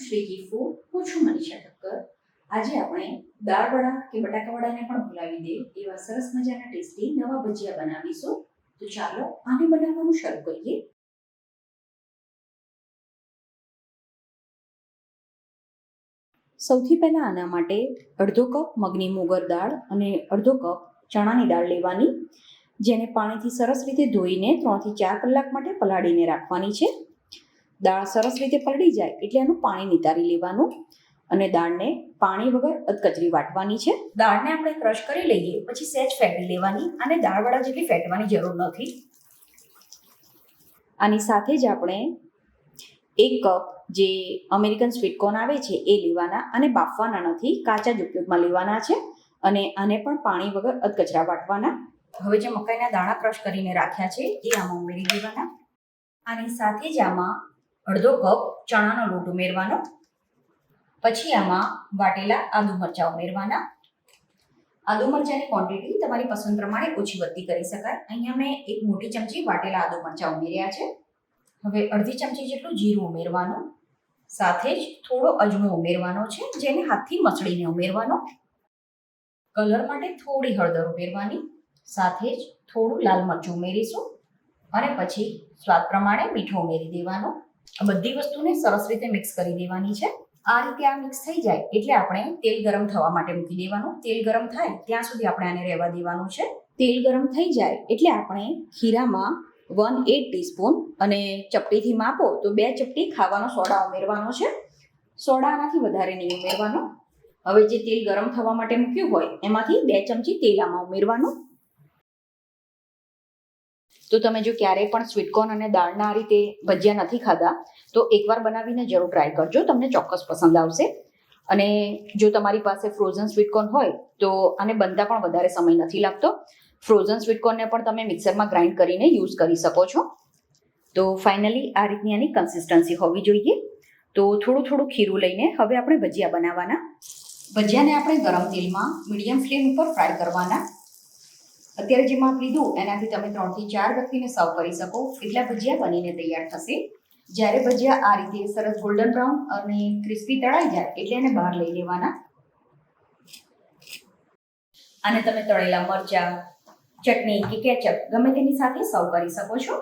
Shriji food હું છું મનીષા ઠક્કર। આજે આપણે દાળવડા કે બટાકાવડાને પણ ભૂલાવી દે એવા સરસ મજાના ટેસ્ટી નવા ભજીયા બનાવીશું। તો ચાલો આને બનાવવાનું શરૂ કરીએ। સૌથી પહેલા આના માટે અડધો કપ મગની મોગર દાળ અને અડધો કપ ચણાની દાળ લેવાની, જેને પાણીથી સરસ રીતે ધોઈને 3 થી 4 કલાક માટે પલાળીને રાખવાની છે। દાળ સરસ રીતે પલળી જાય એટલે એનું પાણી નિતારી લેવાનું અને દાળને પાણી વગર અધકચરી વાટવાની છે। દાળને આપણે ક્રશ કરી લઈએ, પછી સહેજ ફેટી લેવાની અને દાળવડા જેટલી ફેટવાની જરૂર નથી। આની સાથે જ આપણે 1 કપ જે અમેરિકન સ્વીટકોર્ન આવે છે એ લેવાના અને બાફવાના નથી, કાચા જ ઉપયોગમાં લેવાના છે અને આને પણ પાણી વગર અધકચરા વાટવાના। હવે જે મકાઈના દાણા ક્રશ કરીને રાખ્યા છે એ આમાં ઉમેરી દેવાના। આની સાથે જ આમાં અડધો કપ ચણાનો લોટ ઉમેરવાનો, પછી આમાં વાટેલા આદુ મરચાં ઉમેરવાના। આદુ મરચાંની ક્વોન્ટિટી તમારી પસંદ પ્રમાણે ઓછી વધતી કરી શકાય। અહીંયા મેં 1 મોટી ચમચી વાટેલા આદુ મરચાં ઉમેર્યા છે। હવે અડધી ચમચી જેટલું જીરું ઉમેરવાનું, સાથે જ થોડો અજમો ઉમેરવાનો છે, જેને હાથથી મસળીને ઉમેરવાનો। કલર માટે થોડી હળદર ઉમેરવાની, સાથે જ થોડું લાલ મરચું ઉમેરીશું અને પછી સ્વાદ પ્રમાણે મીઠું ઉમેરી દેવાનું। આ બધી વસ્તુને સરસ રીતે મિક્સ કરી દેવાની છે। આ રીતે આ મિક્સ થઈ જાય એટલે આપણે તેલ ગરમ થવા માટે મૂકી દેવાનું। તેલ ગરમ થાય ત્યાં સુધી આપણે આને રહેવા દેવાનું છે। તેલ ગરમ થઈ જાય એટલે આપણે ખીરામાં 1/8 ટીસ્પૂન અને ચપટીથી માપો તો 2 ચપટી ખાવાનો સોડા ઉમેરવાનો છે। સોડા આનાથી વધારે નહીં ઉમેરવાનો। હવે જે તેલ ગરમ થવા માટે મૂક્યું હોય એમાંથી 2 ચમચી તેલ આમાં ઉમેરવાનું। તો તમે જો ક્યારેય પણ સ્વીટકોર્ન અને દાળના આ રીતે ભજીયા નથી ખાધા તો એકવાર બનાવીને જરૂર ટ્રાય કરજો, તમને ચોક્કસ પસંદ આવશે। અને જો તમારી પાસે ફ્રોઝન સ્વીટકોર્ન હોય તો આને બનતા પણ વધારે સમય નથી લાગતો। ફ્રોઝન સ્વીટકોર્નને પણ તમે મિક્સરમાં ગ્રાઇન્ડ કરીને યુઝ કરી શકો છો। તો ફાઇનલી આ રીતની આની કન્સિસ્ટન્સી હોવી જોઈએ। તો થોડું થોડું ખીરું લઈને હવે આપણે ભજીયા બનાવવાના। ભજીયાને આપણે ગરમ તેલમાં મીડિયમ ફ્લેમ ઉપર ફ્રાય કરવાના। અત્યારે જે માપ લીધું એનાથી તમે 3 થી 4 વ્યક્તિને સર્વ કરી શકો એટલા ભજીયા બનીને તૈયાર થશે। જ્યારે ભજીયા આ રીતે સરસ ગોલ્ડન બ્રાઉન અને ક્રિસ્પી તળાઈ જાય એટલે એને બહાર લઈ લેવાના। આને તમે તળેલા મરચાં, ચટણી કે કેચઅપ ગમે તેની સાથે સર્વ કરી શકો છો।